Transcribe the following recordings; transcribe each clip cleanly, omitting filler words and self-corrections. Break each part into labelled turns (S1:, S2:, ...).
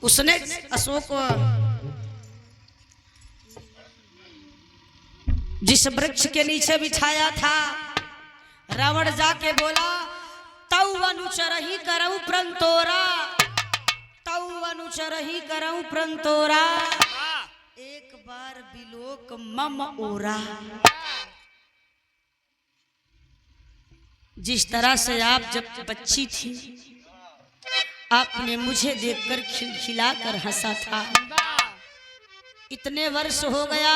S1: उसने अशोक जिस वृक्ष के नीचे बिठाया था, रावण जाके बोला तऊ अनुचरही करऊ प्रंतोरा, तऊ अनुचरही करऊ प्रंतोरा, एक बार बिलोक मम ओरा। जिस तरह से आप जब बच्ची थी आपने मुझे देखकर खिलखिलाकर हंसा था, इतने वर्ष हो गया,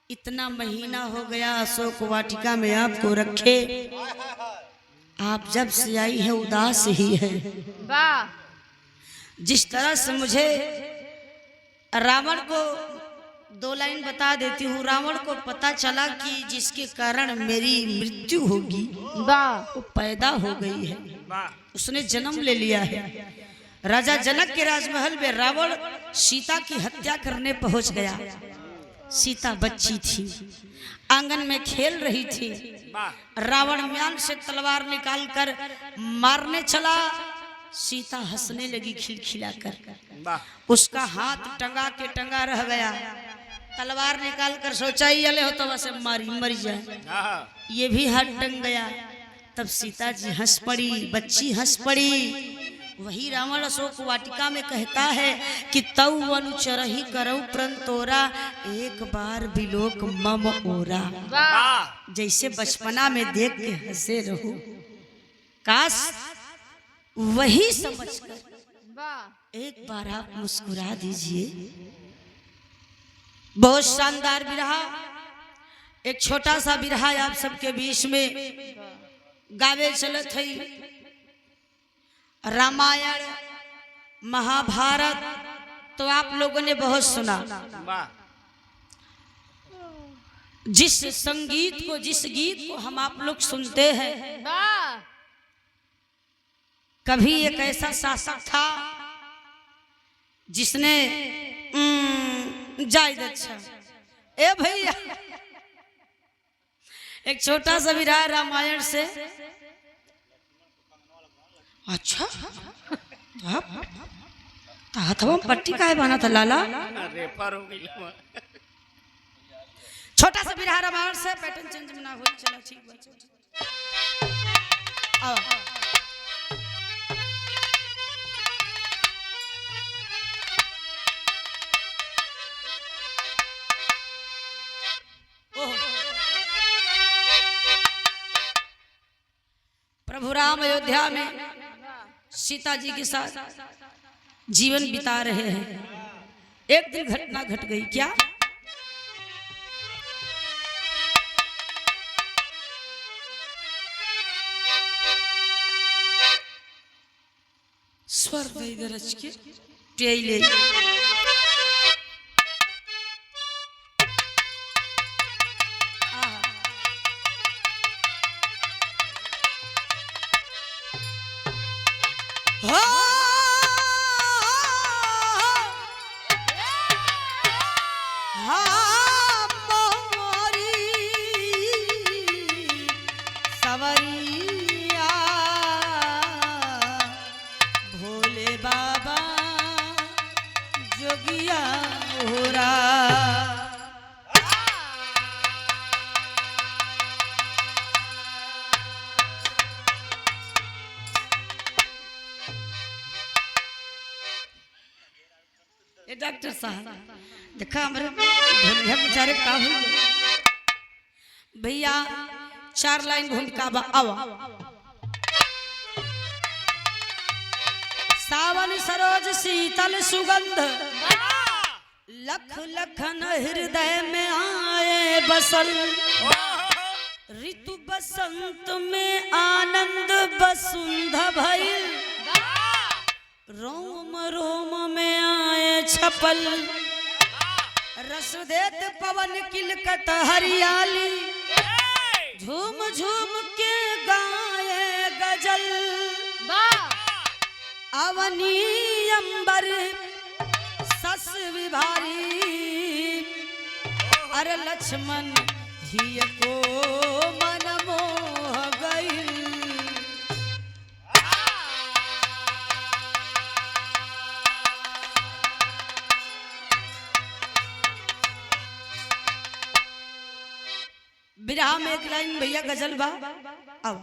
S1: इतना महीना हो गया अशोक वाटिका में आपको रखे, आप जब से आई है उदास ही है। जिस तरह से मुझे रावण को दो लाइन बता देती हूँ, रावण को पता चला कि जिसके कारण मेरी मृत्यु होगी वो पैदा हो गई है, उसने जन्म ले लिया है। राजा जनक के राजमहल में रावण सीता की हत्या करने पहुंच गया। सीता बच्ची थी, आंगन में खेल रही थी, रावण म्यान से तलवार निकालकर मारने चला, सीता हंसने लगी खिलखिलाकर, उसका हाथ टंगा के टंगा रह गया, तलवार निकालकर सोचा ही अले हो तो वैसे मारी मर जाए, ये भी हाथ टंग गया। तब सीता जी हंस पड़ी, बच्ची हंस पड़ी। वही रावण अशोक वाटिका में कहता है कि तऊ अनुचरही करऊ प्रंतोरा, एक बार बिलोक मम ओरा। जैसे बचपना में देख के हंसे रहो, काश वही समझकर एक बार आप मुस्कुरा दीजिए। बहुत शानदार बिरहा, एक छोटा सा बिरहा आप सबके बीच में गावे चलत है। रामायण महाभारत तो आप लोगों ने बहुत सुना। जिस संगीत को, जिस गीत को हम आप लोग सुनते हैं, कभी एक ऐसा शासक था जिसने जायद अच्छा ए भैया, एक छोटा सा विराह रामायण से। अच्छा हाथवा पट्टी काहे बना था लाला, छोटा सा विराह रामायण से, पैटर्न चेंज ना हो, चलो ठीक है। आओ प्रभु राम अयोध्या में सीता जी के साथ जीवन बिता रहे हैं। एक दिन घटना घट गई। क्या? स्वर गरज के टेले डॉक्टर साहब देखा हमारे भैया बेचारे का हुई भैया, 4 लाइन भूमिका बा। आवा सावन सरोज शीतल सुगंध, लख लखन हृदय में आए बसल, ऋतु बसंत में आनंद बसुंध भइल, रोम रोम में आए छपल, रस देत पवन किलकत हरियाली, झूम झूम के गाए गजल, अवनी अंबर सस विभारी, अरे लक्ष्मण ही को मन मोह गई। बिरहा में एक लाइन भैया गजल बा। आओ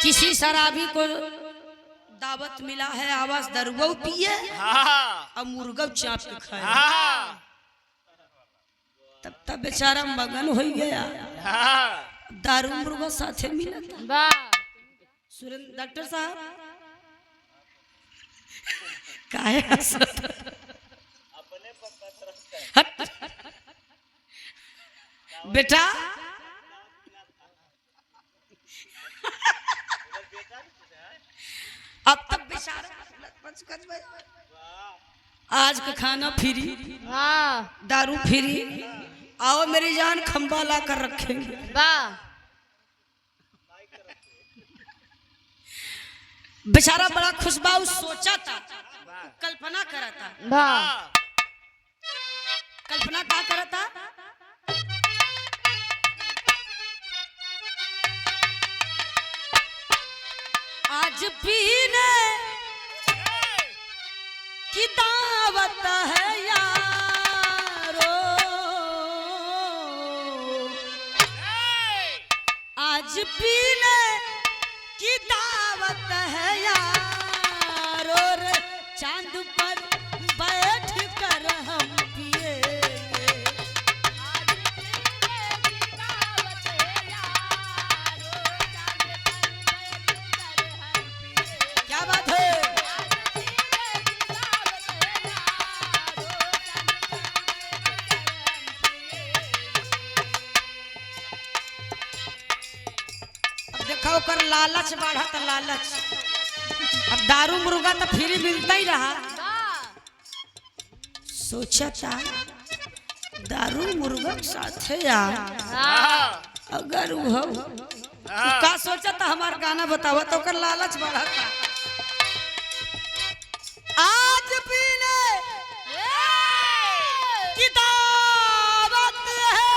S1: किसी शराबी को दावत मिला है, आवाज दरुआ पिए और मुर्गा चाप के खाए। तब बेचारा मगन हो गया, दारू मुर्गा साथे मिला था। सुरेंद्र डॉक्टर साहब काहे बेटा अब तक बेचारा आज का खाना फ्री, दारू फ्री, आओ मेरी जान खंबा ला कर रखेंगे। बेचारा बड़ा खुशबाऊ सोचा था, कल्पना करा था। कल्पना क्या करा था? आज पीने की दावत है यारो, आज पीने की दावत है यारो, चांद पर बैठ कर हम पिएंगे। आज पीने की दावत है यारो, चांद पर बैठ कर हम पिएंगे। क्या बात है? देखो कर लालच बढ़ा तो लालच, अब दारू मुर्गा तो फ्री मिलता ही रहा। सोचा था दारू मुर्गा साथे यार, अगर वो का सोचा था हमारा गाना बतावा तो कर लालच बढ़ा था। आज पीने की दावत है,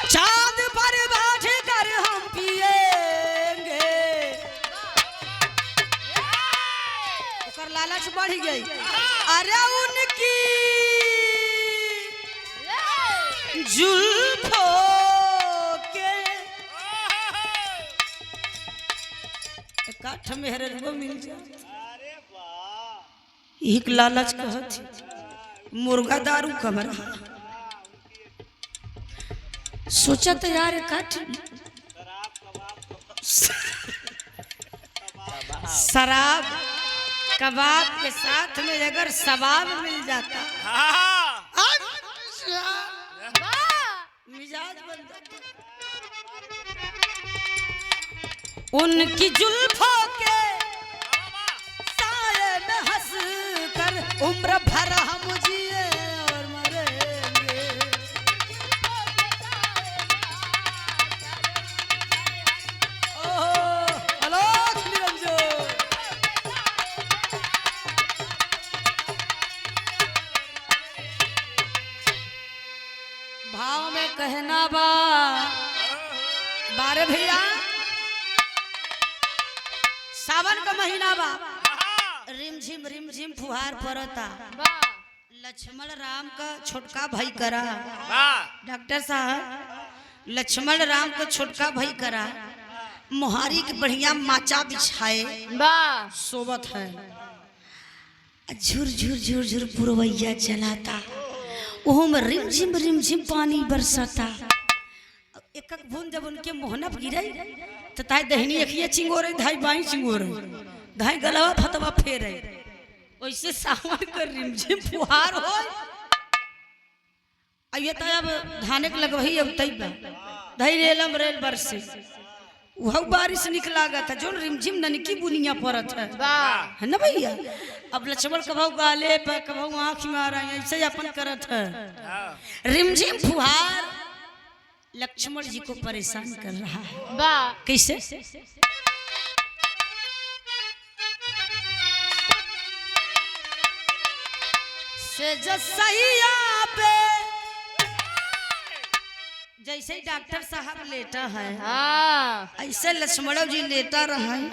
S1: चांद पर बैठ कर हम पिएंगे। ओकर लालच बढ़ गई। अरे उनकी जुल्फों के काठ मेहर मिल जाए, एक लालच कहत मुर्गा दारू कमरा। सोचा तो यार काठ शराब कबाब के साथ में अगर सवाब मिल जाता, मिजाज बन जाता। उनकी जुल्फों के साये में हंस कर उम्र भर हम जिए और मरेंगे। भाव में कहना बारे भैया, सावन का महीना बा, रिमझिम फुहार पड़ता। लक्ष्मण राम का छोटका भाई करा, डॉक्टर साहब लक्ष्मण राम का छोटका भाई करा मोहारी के बढ़िया माचा बिछाए सोबत है। झुर झुर झुर झुर पुरवैया चलाता, ओहो में रिमझिम पानी बरसाता। एक एक बूंद जब उनके मोहनप गिरे तो ताई दहनी अखिया चिंगोरे, धाई बाई चिंगोरे, धाई गलवा फतवा फेरे। वैसे सावन का रिमझिम फुहार हो। ये तो अब धाने के लगवही अब तैबा धाई रेलम रेल बरसे वह बारिश निकला गया था जो रिमझिम ननकी बुनिया परत है ना भैया। अब लक्ष्मण कभाऊ गाले पर कभाऊ आँख मारा ऐसे अपन करत है। रिमझिम फुहार लक्ष्मण जी को परेशान कर रहा है। कैसे? से जसैया पे जैसे ही डॉक्टर साहब लेटा है
S2: हाँ
S1: ऐसे लक्ष्मण जी लेटा रहा है।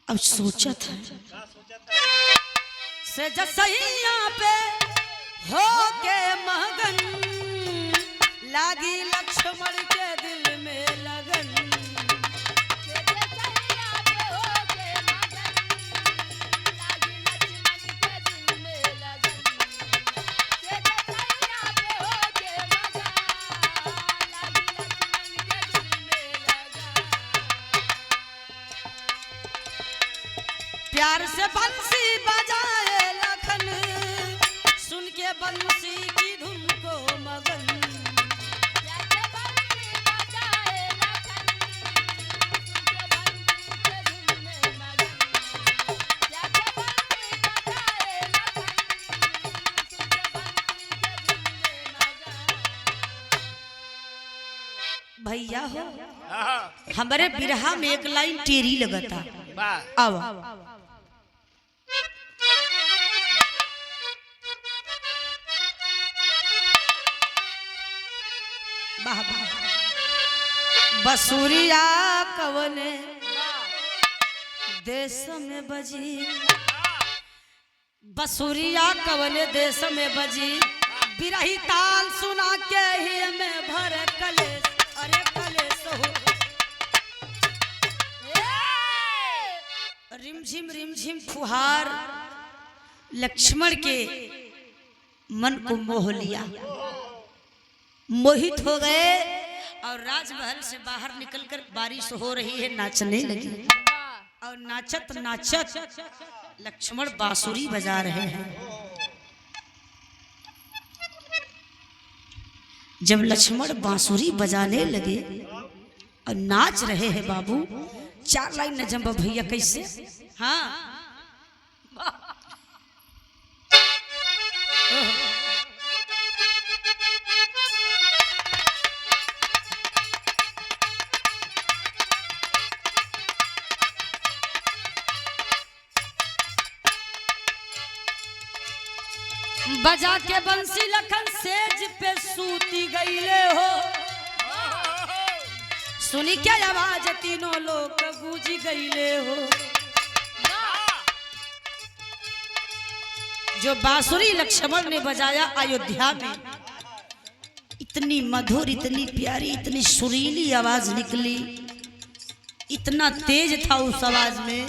S1: अब सोचा था से जसैया पे हो के मगन लागी लक्ष्मण के दिल में लगन। प्यार से बंसी बजाए लखन सुन के बंसी की धुन को मगन। भैया हो हमारे बिरहा में एक लाइन टेरी लगता। अब बसुरिया कवने देश में बजी, बसुरिया कवने देश में बजी, बिरही ताल सुना के ही में भर कलेश। अरे कलेश हो रिमझिम फुहार लक्ष्मण के मन को मोह लिया, मोहित हो गए और राजमहल से बाहर निकलकर बारिश हो रही है, नाचने लगी और नाचत नाचत लक्ष्मण बांसुरी बजा रहे हैं। जब लक्ष्मण बांसुरी बजाने लगे और नाच रहे हैं बाबू, 4 लाइन न जम्बा भैया कैसे। हाँ बजा के बंसी लखन सेज पे सूती गईले हो, सुनी क्या आवाज तीनों लोग गूंजी गईले हो। जो बांसुरी लक्ष्मण ने बजाया अयोध्या में, इतनी मधुर, इतनी प्यारी, इतनी सुरीली आवाज निकली, इतना तेज था उस आवाज में।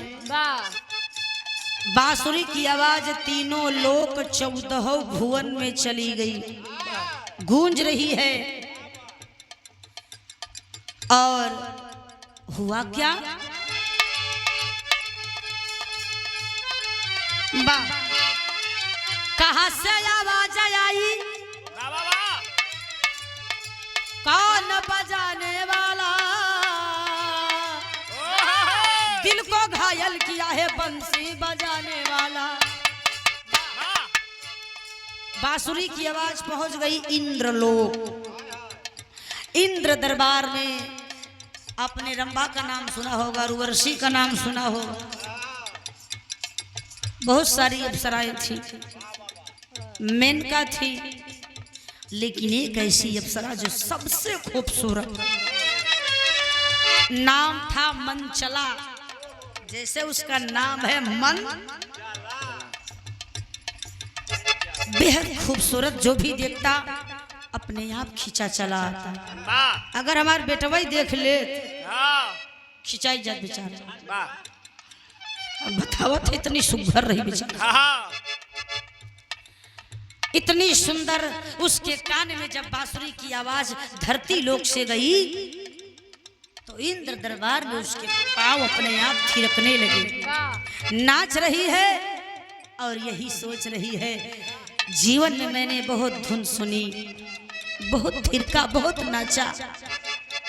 S1: बांसुरी की आवाज तीनों लोक 14 भुवन में चली गई, गूंज रही है। और हुआ क्या, कहां से आवाज आई, कौन बजाने वाला, दिल को घायल किया है बंसी बजाने वाला। बांसुरी की आवाज पहुंच गई इंद्रलोक। इंद्र दरबार में आपने रंभा का नाम सुना होगा, उर्वशी का नाम सुना होगा, बहुत सारी अप्सराएं थी, मेनका थी, लेकिन एक ऐसी अप्सरा जो सबसे खूबसूरत, नाम था मनचला। जैसे उसका नाम है मन, बेहद खूबसूरत, जो भी देखता अपने आप खींचा चला आता। अगर हमारे बेटवा देख ले खिंचाई जात बेचारा। अब बताओ तो इतनी सुघर रही बेचारा, इतनी सुंदर। उसके कान में जब बांसुरी की आवाज धरती लोक से गई तो इंद्र दरबार में उसके पांव अपने आप थिरकने लगे। नाच रही है और यही सोच रही है, जीवन में मैंने बहुत धुन सुनी, बहुत थिरका, बहुत नाचा,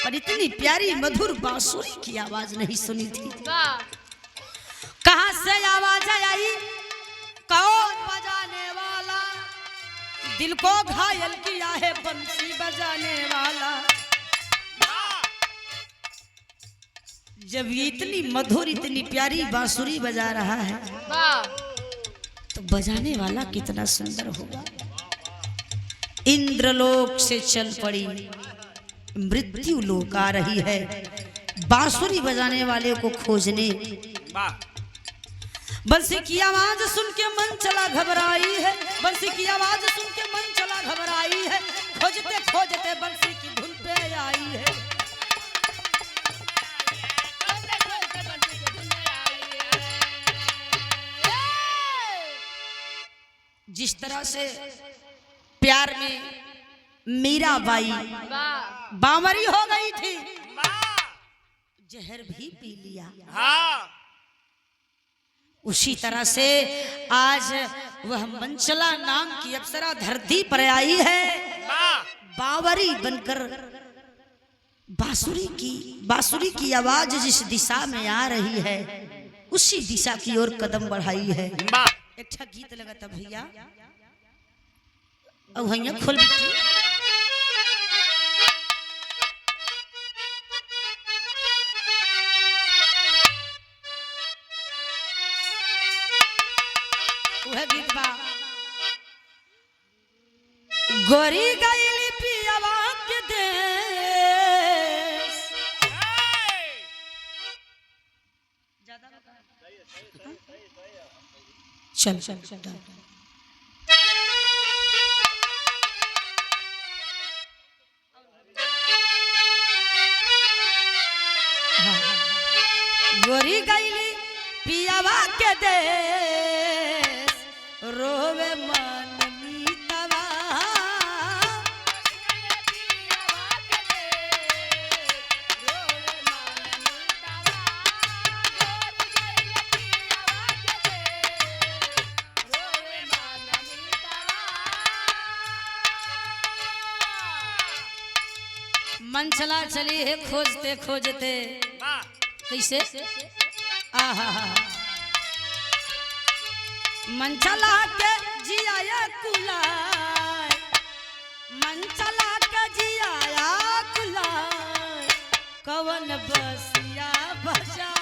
S1: पर इतनी प्यारी मधुर बांसुरी की आवाज नहीं सुनी थी। कहां से आवाज आई, कौन बजाने वाला, दिल को घायल किया है बंसी बजाने वाला। जब ये इतनी मधुर, इतनी प्यारी बांसुरी बजा रहा है तो बजाने वाला कितना सुंदर होगा। इंद्रलोक से चल पड़ी, मृत्यु लोक आ रही है बांसुरी बजाने वाले को खोजने। बंसी की आवाज सुन के मन चला घबराई है, बंसी की आवाज सुन के मन चला घबराई है, खोजते खोजते बंसी की धुन पे आई है। जिस तरह से प्यार में मीराबाई बावरी हो गई थी, जहर भी पी लिया, उसी तरह से आज वह मंचला नाम की अप्सरा धरती पर आई है, बावरी बनकर बांसुरी की आवाज जिस दिशा में आ रही है उसी दिशा की ओर कदम बढ़ाई है। एक ठा गीत लगा था भैया, अब भैया खोल बिट्टी। वह गीत बा गोरी गईली पियावा के देश। चल चल चल गोरी गईली पियावा के देश, रोवे मन मीतवा। मन चला चली है खोजते खोजते, कैसे आहा मन चला के जिया कुलाय, मन चला के जिया कुलाय, कवन बसिया बजा।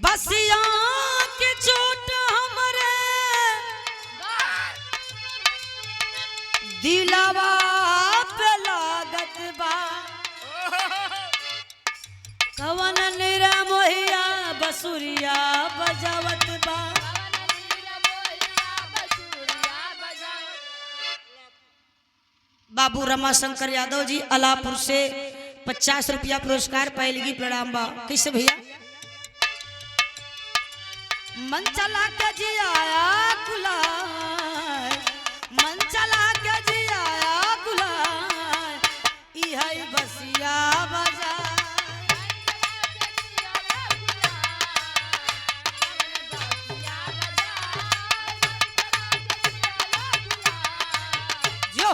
S1: बसिया के चोट हमरे दिलवा पे लागत बा, कवन निरा मोहिया बसुरिया बजावत बा। बाबू रमाशंकर यादव जी अलापुर से 50 रुपया पुरस्कार पाएगी, प्रणाम बा। कैसे भैया? मन चला के जिया कुलाय, मन चला के जिया कुलाय, इहै बसिया बजा। जो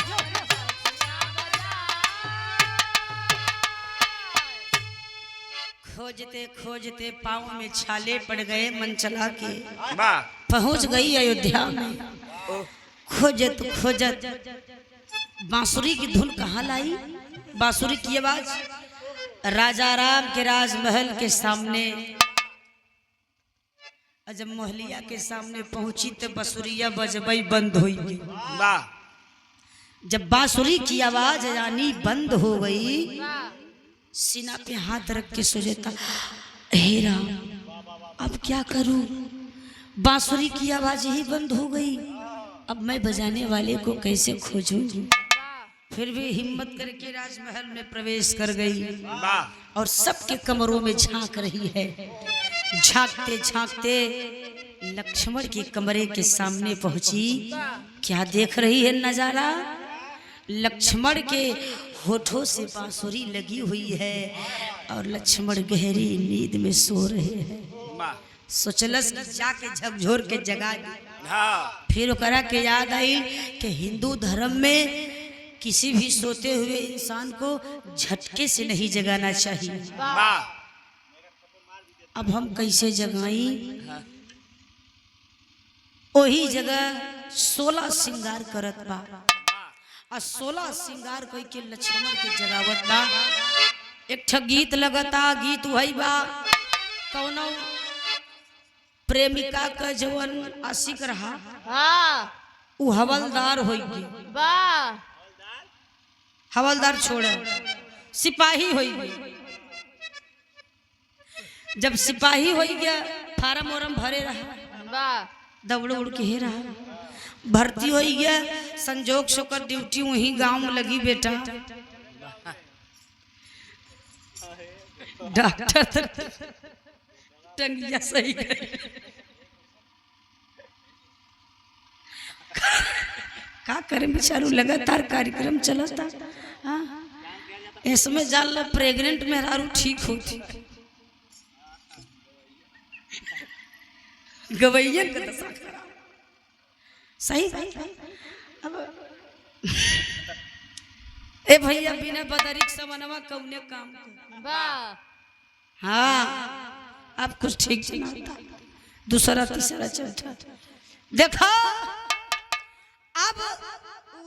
S1: खोजते खोजते पाँव में छाले पड़ गए, मंचला के पहुंच गई अयोध्या में। खोजत खोजत बांसुरी की धुन कहाँ लाई, बांसुरी की आवाज राजा राम के राजमहल के सामने। जब मोहलिया के सामने पहुंची तो बांसुरिया बजबई बंद हो गई। जब बांसुरी की आवाज यानी बंद हो गई, सीना पे हाथ रख के सोचता, हे राम अब क्या करूं, बांसुरी की आवाज ही बंद हो गई, अब मैं बजाने वाले को कैसे खोजूंगी। फिर भी हिम्मत करके राजमहल में प्रवेश कर गई और सबके कमरों में झांक रही है। झांकते झांकते लक्ष्मण के कमरे के सामने पहुंची। क्या देख रही है नजारा? लक्ष्मण के होठों से बांसुरी लगी हुई है और लक्ष्मण गहरी नींद में सो रहे हैं। सोचलस जाके झकझोर के जगा दी। फिर ओकरा के याद आई कि हिंदू धर्म में किसी भी सोते हुए इंसान को झटके से नहीं जगाना चाहिए। अब हम कैसे जगाई? वही जगह 16 श्रृंगार करत बा और 16 श्रृंगार कोई के लक्ष्मण के जगावत बा। एक ठा गीत लगता, गीत वही बा कौनो प्रेमिका का जवन आशिक रहा उ हवलदार होगी बा, हवलदार छोड़ सिपाही होगी। जब सिपाही हो गया फार्म वारम भरे रहा, दौड़ उड़ के रहा, भर्ती हो गया, संजोग शोकर ड्यूटी वहीं गांव में लगी बेटा। डॉक्टर टंगिया सही का करे बेचारू, लगातार कार्यक्रम चला था। इसमें जाल प्रेग्नेंट मेहरारू ठीक होती, गवैया का दशा खराब। सही अब ए भैया बिना बदरिक समनवा कौने काम बा। हाँ अब कुछ ठीक चलता, दूसरा तीसरा चौथा देखो। अब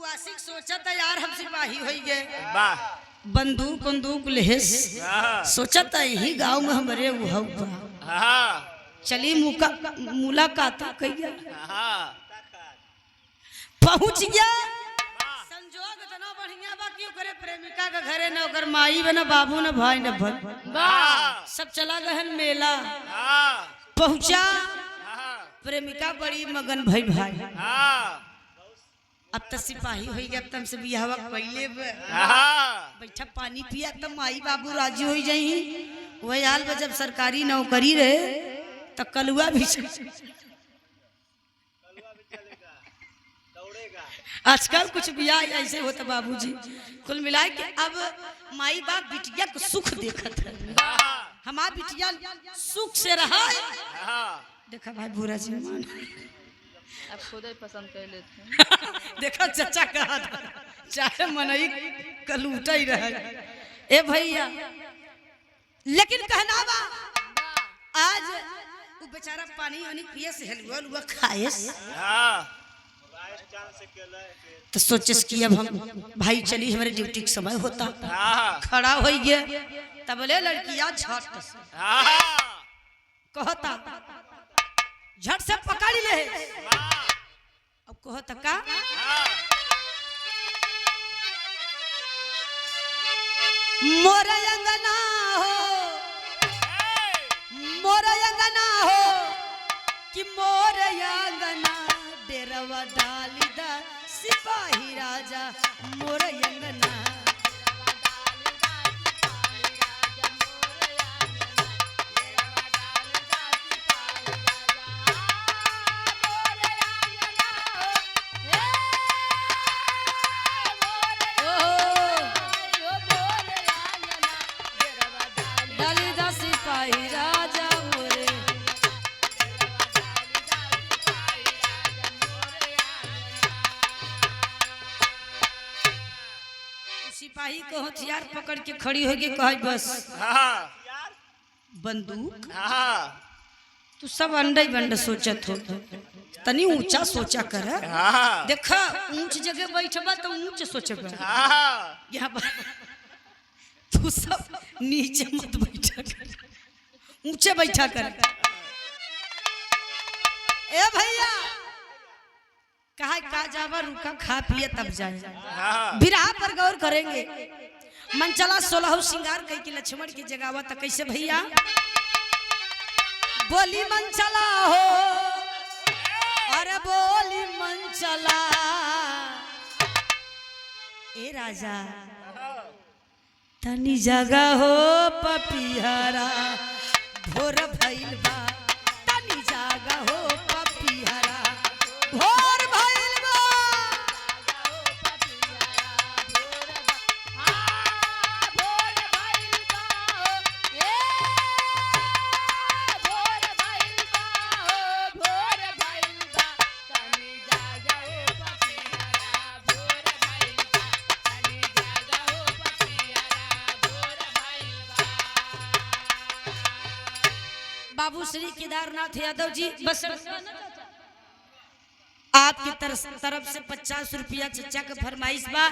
S1: वासिक सोचा था यार हम सिपाही हो गए, बंदूक बंदूक लेस सोचा था यही गांव में हमारे वो चली मुलाकात पहुंच गया। संजोग इतना बढ़िया बा क्यों करे, प्रेमिका का घरे न ओकर माई बना बाबू न भाई न भाई, सब चला गए मेला। पहुंचा प्रेमिका बड़ी मगन भाई भाई, अब तो सिपाही हो गया, तब से बियाह पहले बैठा पानी पिया तब माई बाबू राजी हो जाई। वही हाल में जब सरकारी नौकरी रहे तो कलुआ भी आजकल कुछ बियाह ऐसे होता बाबूजी। कुल मिलाए के अब माई बाप बिटिया को सुख देखत है, हमार बिटिया सुख से रहा। देखा भाई बुरा जी मान
S2: अब खुद ही पसंद कर लेते हैं।
S1: देखा चाचा कहा था चाहे मनई कलूटा ही रहा ए भैया, लेकिन कहना बा आज वो बेचारा पानी वानी पिए से हलवा हलवा खाए तो सोचे कि अब हम भाई चली हमारे ड्यूटी का समय होता, खड़ा हो गया तब बोले लड़कियां झट कहता झट से पकड़ ले। अब कहता का मोर अंगना हो, मोर अंगना हो कि मोर अंगना डेरवा डाली दा सिपाही राजा मोर अंगना। सिपाही को हथियार पकड़ के खड़ी होगी कह बस बंदूक तू सब अंडा ही बंडा सोचत हो, तनी ऊंचा सोचा कर। देखा ऊंच जगह बैठबा तो ऊंच सोचबा, यहाँ तू सब नीचे मत बैठा कर, ऊंचे बैठा कर। ए भैया कहा का जावा रुका खा पिए तब जाए। बिरहा पर गौर करेंगे। मन चला 16 श्रृंगार कई के लक्ष्मण की जगावा तक कैसे भैया बोली मन चला हो, अरे बोली मन चला ए राजा तनी जगह हो पपिहरा भोर भइल बा, तनी जगह हो पपिहरा भोर बाबू श्री केदारनाथ यादव जी बस आपकी तरफ से 50 रुपया चचा के फरमाइश बा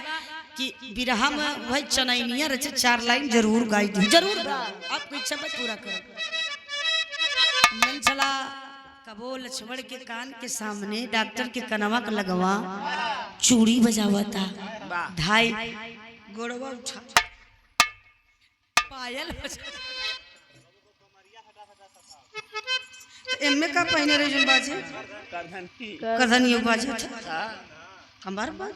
S1: कि बिरहा में वही चनैनिया रचे 4 लाइन जरूर गाई दी, जरूर आपको इच्छा पर पूरा करो। मन चला कबो लक्ष्मण के कान के सामने डॉक्टर के कनवा का लगवा चूड़ी बजावा था, ढाई गोड़वा उठा पायल एमे का पहने रहे जुन बाजे करधनियो बाजे था हमार बात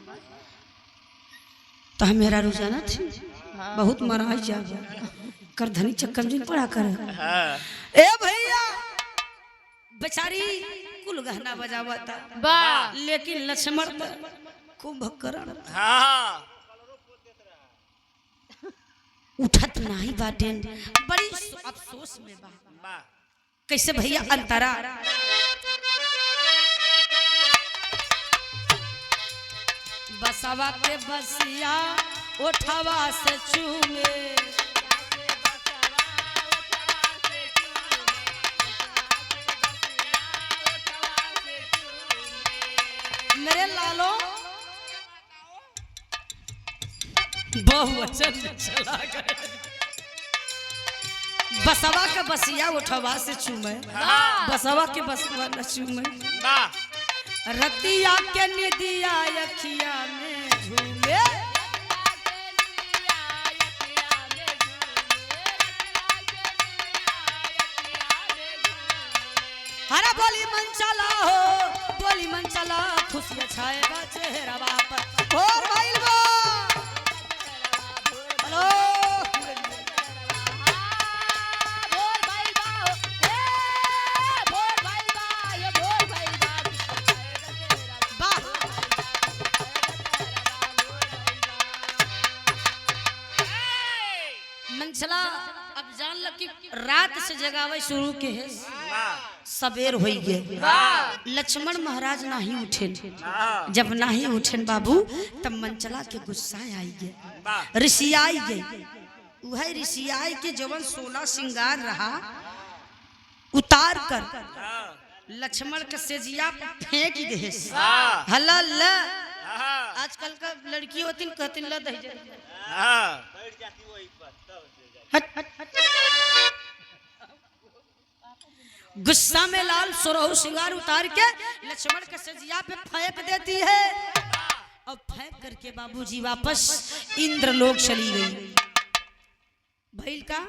S1: तो मेरा रोजाना थी बहुत मरा जा करधनी चक्कर जिन पड़ा कर ए भैया बेचारी कुल गहना बजावा था लेकिन लक्ष्मण कुंभकर्ण उठत नहीं बाटे, बड़ी अफसोस में बा। कैसे भैया अंतरा बसवा के बसिया उठावा से चूमे मेरे लालो बहुवचन चला गए। बसवा का बसिया उठवा से चूमे बसवा के बसवा न चूमे रतिया के निदिया अखिया में झूमे हरा बोली मन चला हो बोली मन चला खुशियां छाए बा चेहरा पर और भाई वो हेलो मंचला अब जान लग कि रात से जगावे शुरू के है सबेर हो गए लक्ष्मण महाराज नहीं उठे, जब नहीं उठे बाबू तब मंचला के गुस्सा आई गए ऋषि आई गए वह ऋषि आई के जवन 16 श्रृंगार रहा उतार कर लक्ष्मण के सेजिया फेंक दे हला ल आजकल का लड़की होती कहती ल दही गुस्सा में लाल सोरहु श्रृंगार उतार के लक्ष्मण के सजिया पे फेंक देती है और फेंक करके बाबूजी वापस इंद्रलोक चली गई। भैल का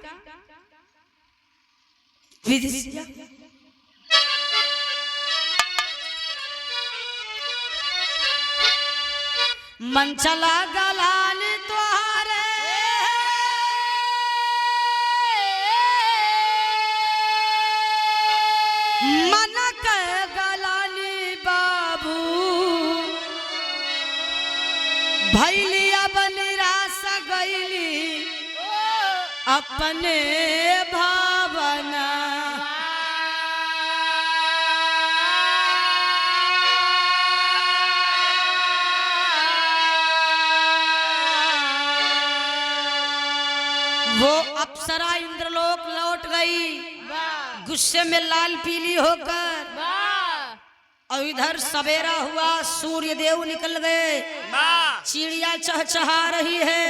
S1: विधि मन चला गलाल द्वारे मन के गलाली बाबू भैलिया बनिरास गईली अपने भावना वो अप्सरा इंद्रलोक लौट गई गुस्से में लाल पीली होकर और इधर सवेरा हुआ सूर्य देव निकल गए चिड़िया चहचहा रही है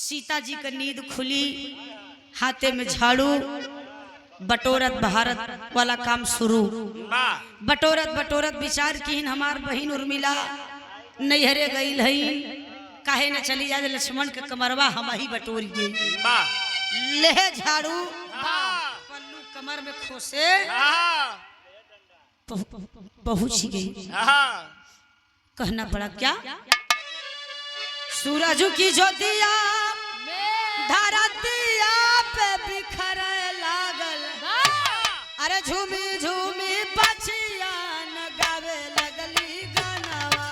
S1: सीता जी का नींद खुली हाथे में झाड़ू बटोरत भारत वाला काम शुरू बटोरत बटोरत विचार की हमार बहिन उर्मिला नैहरे गई है काहे न चली जाए लक्ष्मण के कमरवा हम ही बटोरी दे ले झाड़ू पल्लू कमर में खोसे पहुंच गई कहना पड़ा क्या सूरज की ज्योतिया धरतिया पे बिखर लागल अरे झूमी झूमी पछिया न गावे लगली गानावा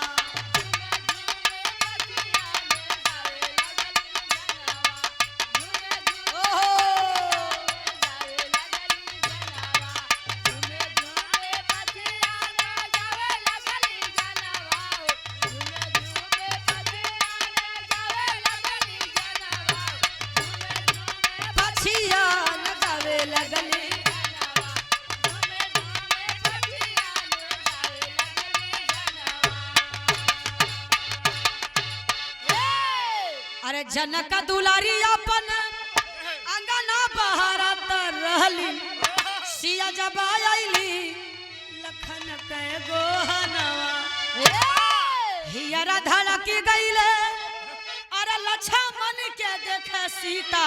S1: अरे जनक दुलारी अपन अंगना बहारत रहली सिया जब आईली लखन के गोहनवा हियरा धड़की गईले अरे लक्ष्मण के देखे सीता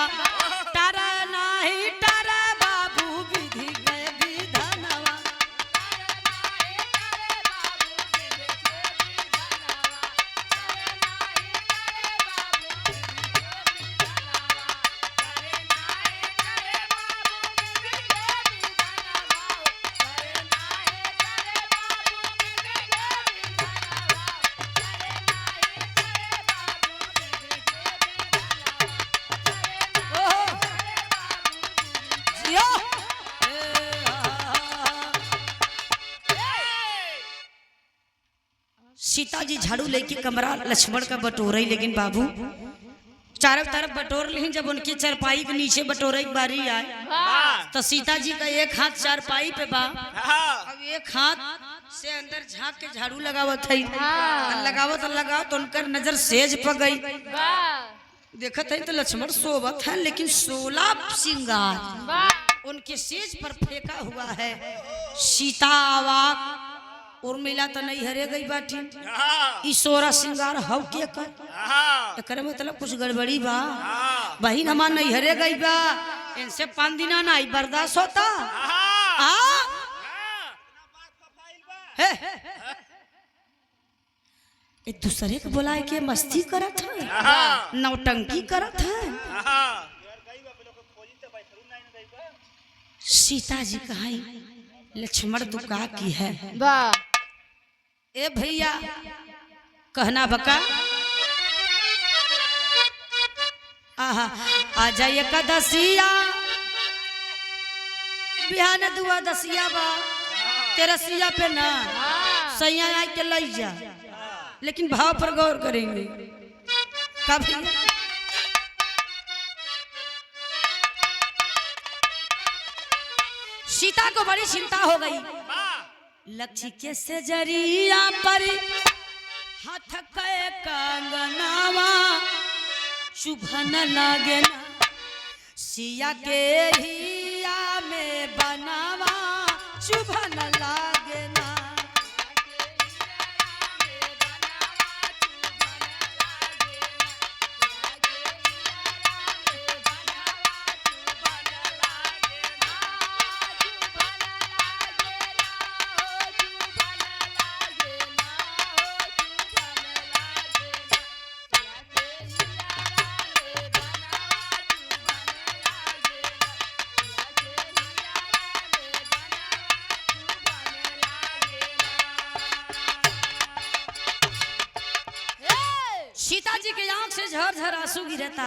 S1: तारा नाही तारा बाबू विधि के विधनवा सीता जी झाड़ू लेके कमरा लक्ष्मण का बटोरई लेकिन बाबू चारों तरफ बटोर ली जब उनकी चारपाई के नीचे बटोरे की बारी आए तो सीता जी का एक हाथ चारपाई पे बा अब एक हाथ से अंदर झांक के झाड़ू लगावत है लगावत तो उनकर नजर सेज पर गई देखत है तो लक्ष्मण सोवत है लेकिन 16 श्रृंगार उनके सेज पर फेंका हुआ है। सीता आवाक उर्मिला तो नहीं हरे गई बाटी ई 16 श्रृंगार हव के कर मतलब कुछ गड़बड़ी बा बहन हमार नहीं हरे गई बा इनसे 5 दिन नहीं बर्दाश्त होता एक दूसरे को बुलाए के मस्ती करत है नौटंकी करत है। सीता जी कहा लक्ष्मण तू का की है ए भैया कहना बका आहा आ जाइए कदसिया बिहान दुआ दसिया बा तेरसिया पे ना सैया आई के लई जा लेकिन भाव पर गौर करेंगे कभी सीता को बड़ी चिंता हो गई लक्ष्य के सजरिया पर हाथ के कंगनावा चुभन लागे ना सिया के हिया में बनावा चुभन लागे ना सीता जी के आंख से झरझर आंसू गिरता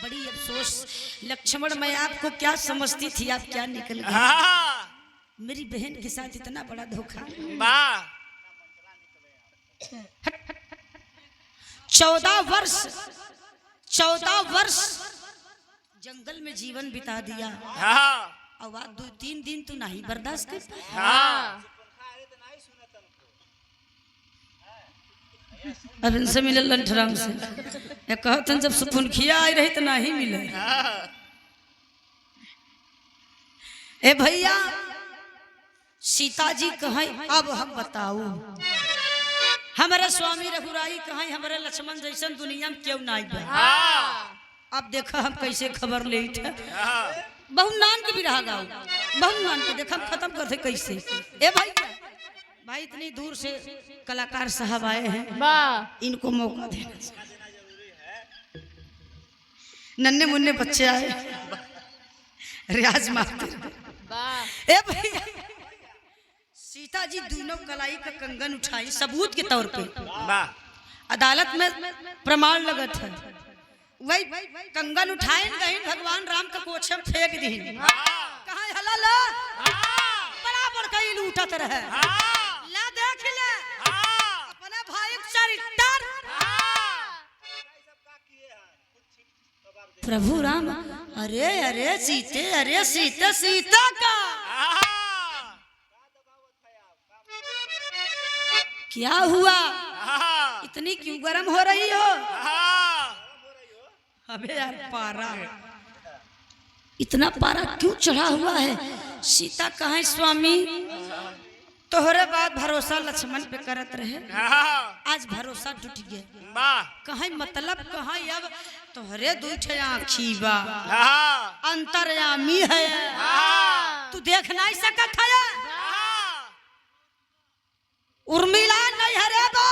S1: बड़ी अफसोस लक्ष्मण मैं आपको क्या समझती थी आप क्या निकल गए मेरी बहन के साथ इतना बड़ा धोखा 14 वर्ष जंगल में जीवन बिता दिया और आज 2-3 दिन तो नहीं बर्दाश्त कर पाया अब इनसे मिले लंठराम से या कहते जब सुपुन खिया आई रही तो नहीं मिले ए भैया सीता जी कहें अब हम बताओ हमारे स्वामी रघुराई कहें हमारे लक्ष्मण जैसन दुनिया में क्यों नहीं बा अब देखा हम कैसे खबर ले बहुत नान के भी रहा गाओ बहुत नान के देखा खत्म करते कैसे ए भैया भाई इतनी दूर से कलाकार साहब आए हैं इनको मौका देना नन्हे मुन्ने बच्चे आए रियाज मारते ए भैया सीता जी दोनों कलाई का कंगन उठाई सबूत के तौर पे अदालत में प्रमाण लगत है वही कंगन उठाए गए भगवान राम का कोछे में फेंक दी कहा हलाल बराबर कहीं लूटत रहे ला देख ले अपने भाई चरित्र प्रभु राम अरे अरे सीते सीता का क्या हुआ इतनी क्यों गर्म हो रही हो अबे यार पारा इतना पारा क्यों चढ़ा हुआ है? सीता कहाँ स्वामी? तोहरे बाद भरोसा लक्ष्मण पे करत रहे, आज भरोसा टूट गया। कहाँ मतलब कहाँ? अब तोहरे दूठे आँखी बा, अंतर्यामी है, तू देख नहीं सकत है। उर्मिला नहीं हरे बा,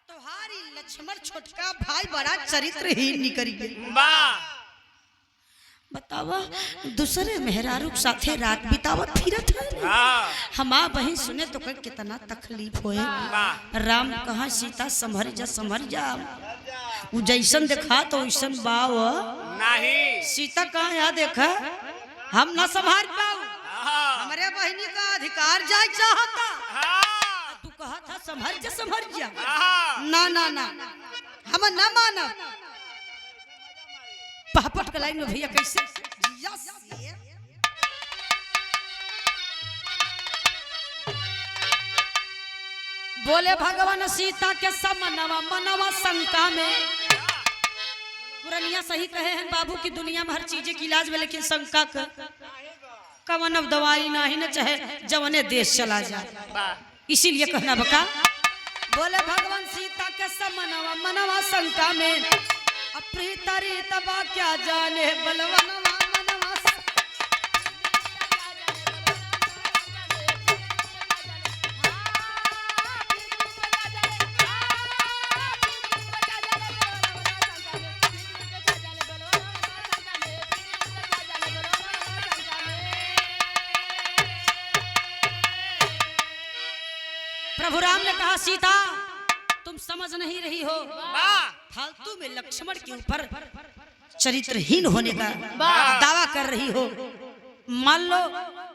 S1: तोहारी लक्ष्मण छोटका भाई बड़ा चरित्रहीन निकल गया। बतावा दूसरे मेहरारू साथे रात बितावत फिरत है। हमा बहन सुने तो कह कितना तकलीफ होए। राम कहा सीता संभर जा, वो जैसन देखा तो वैसन बाव नहीं। सीता कहा यहाँ देखा हम ना संभाल पाओ, हमारे बहनी का अधिकार जाए चाहता। तू कहा था संभर जा, ना ना ना हम ना माना। पापट के लाइन में भैया कैसे बोले भगवान सीता के समनवा मनवा शंका में। पुरनिया सही कहे हैं बाबू की दुनिया में हर चीज की इलाज में, लेकिन शंका का कवन अब दवाई ना ही न चाहे जवने देश चला जाए। इसीलिए कहना बका बोले भगवान सीता के समनवा मनवा शंका में। अप्रीतरी तबा क्या जाने बलवनवा मनवा। प्रभु राम ने कहा सीता तुम समझ नहीं रही हो, फालतू में लक्ष्मण के ऊपर चरित्रहीन होने का दावा कर रही हो। मान लो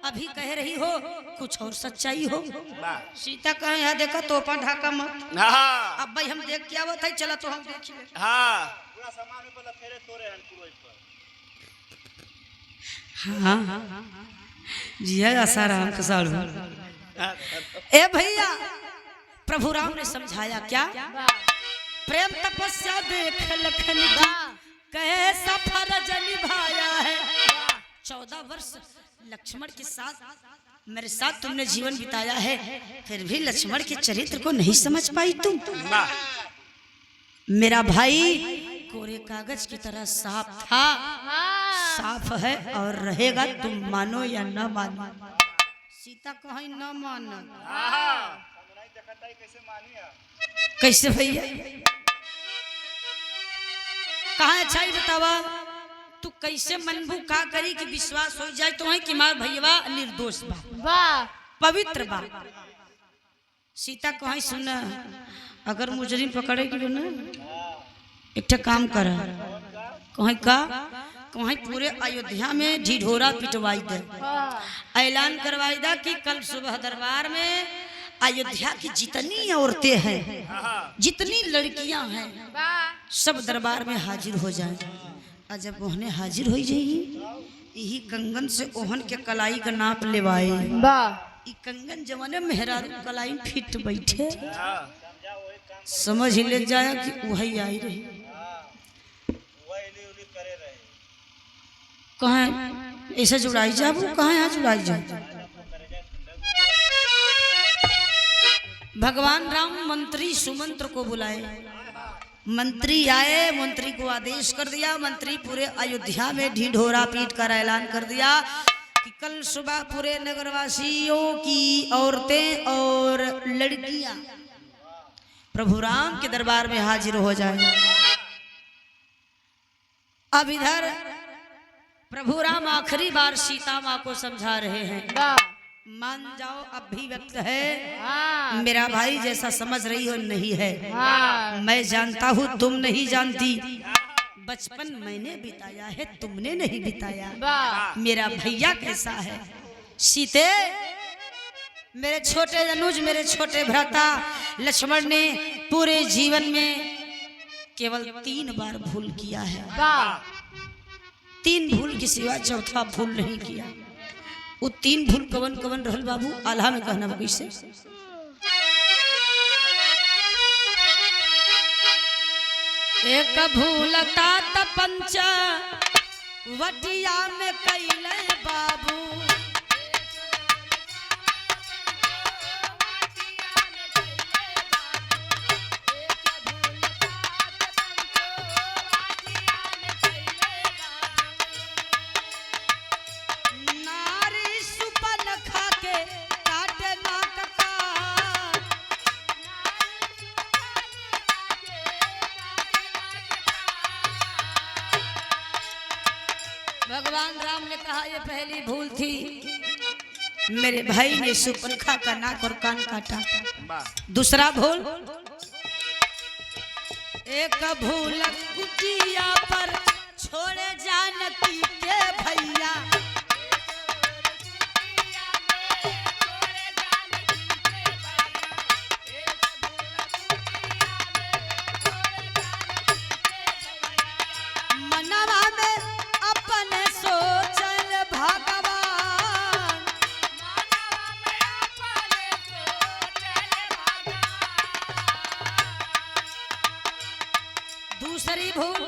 S1: अभी कह रही हो कुछ और सच्चाई हो। सीता कहे यहाँ देखा तोपा ढाका मत। अब भाई हम देख क्या हुआ था, चला तो हम देख ले। हाँ जी है आसाराम कसाल। ए भैया प्रभु राम ने समझाया क्या? प्रेम तपस्या देख लखन की कैसा फर्ज निभाया है। 14 वर्ष लक्ष्मण के साथ मेरे साथ तुमने जीवन बिताया है, फिर भी लक्ष्मण के चरित्र को नहीं समझ पाई तुम। मेरा भाई कोरे कागज की तरह साफ था, साफ है और रहेगा, तुम मानो या न मानो। सीता कहीं न मानो, कैसे भैया कहा? अच्छा ही बतावा तू कैसे मनबू का करी कि विश्वास हो जाए तो है कि मार भैया निर्दोष बा, पवित्र बा। सीता कहीं सुन, अगर मुजरिम पकड़ेगी ना एक काम कर, कहीं का कहीं पूरे अयोध्या में ढिढोरा पिटवाई दे, ऐलान करवाई दे कि कल सुबह दरबार में अयोध्या की जितनी औरतें हैं, जितनी लड़कियां हैं, सब दरबार में हाजिर हो जाएं। और जब ओहने हाजिर हो जाएगी, यही कंगन से ओहन के कलाई का नाप लेवाए। कंगन जमाने मेहरारू कलाई फिट बैठे, समझ ही ले जाया कि वही आई रही। कहाँ ऐसे जुड़ाई जाबू, कहाँ यहाँ जुड़ाई जाए। भगवान राम मंत्री सुमंत्र को बुलाए, मंत्री आए, मंत्री को आदेश कर दिया। मंत्री पूरे अयोध्या में ढिढोरा पीट कर ऐलान कर दिया कि कल सुबह पूरे नगरवासियों की औरतें और लड़कियां प्रभु राम के दरबार में हाजिर हो जाए। अब इधर प्रभु राम आखिरी बार सीता माँ को समझा रहे हैं, मान जाओ अब भी वक्त है, मेरा भाई जैसा समझ रही हो नहीं है। मैं जानता हूँ तुम नहीं जानती, बचपन मैंने बिताया है तुमने नहीं बिताया। मेरा भैया कैसा है सीते, मेरे छोटे अनुज, मेरे छोटे भ्राता लक्ष्मण ने पूरे जीवन में केवल 3 बार भूल किया है। 3 भूल के सिवा चौथा भूल नहीं किया। वो 3 भूल कवन कवन रहल बाबू, आल्हा में कहना कैसे? एक भूलता त पंच वटिया में कैले बाबू। नारी सुपन खाके काटे नाक का। भगवान राम ने कहा ये पहली भूल थी, मेरे भाई ने सुपनखा का नाक और कान काटा। दूसरा भूल, एक भूल कुटिया पर छोड़े जानकी के भैया। मनवा में अपने सोचल भगवान। दूसरी भूल,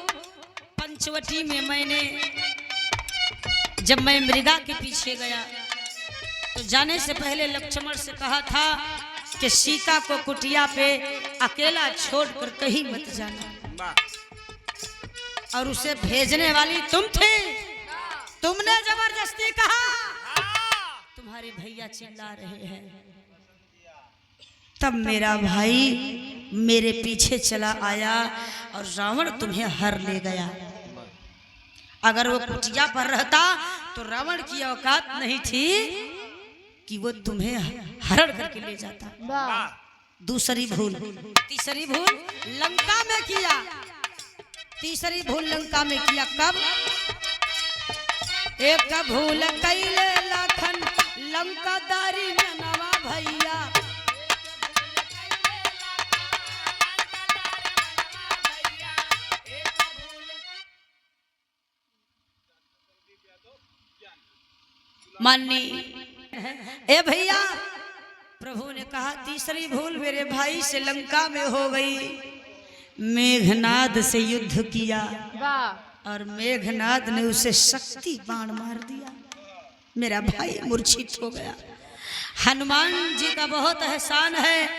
S1: पंचवटी में मैंने जब मैं मृगा के पीछे गया तो जाने से पहले लक्ष्मण से कहा था कि सीता को कुटिया पे अकेला छोड़कर कहीं मत जाना, और उसे भेजने वाली तुम थे। तुमने जबरदस्ती कहा, तुम्हारे भैया चिल्ला रहे हैं। तब मेरा भाई मेरे पीछे चला आया और रावण तुम्हें हर ले गया। अगर वो कुटिया पर रहता तो रावण की औकात नहीं थी कि वो तुम्हें हरण करके ले जाता। दूसरी भूल। तीसरी भूल लंका में किया। तीसरी भूल लंका में किया कब? एक भूल कैले लखन लंका दारी में नवा भैया। माननी ए भैया, प्रभु ने कहा तीसरी भूल मेरे भाई से लंका में हो गई। मेघनाद से युद्ध किया और मेघनाद ने उसे शक्ति बाण मार दिया। मेरा भाई मूर्छित हो गया। हनुमान जी का बहुत एहसान है,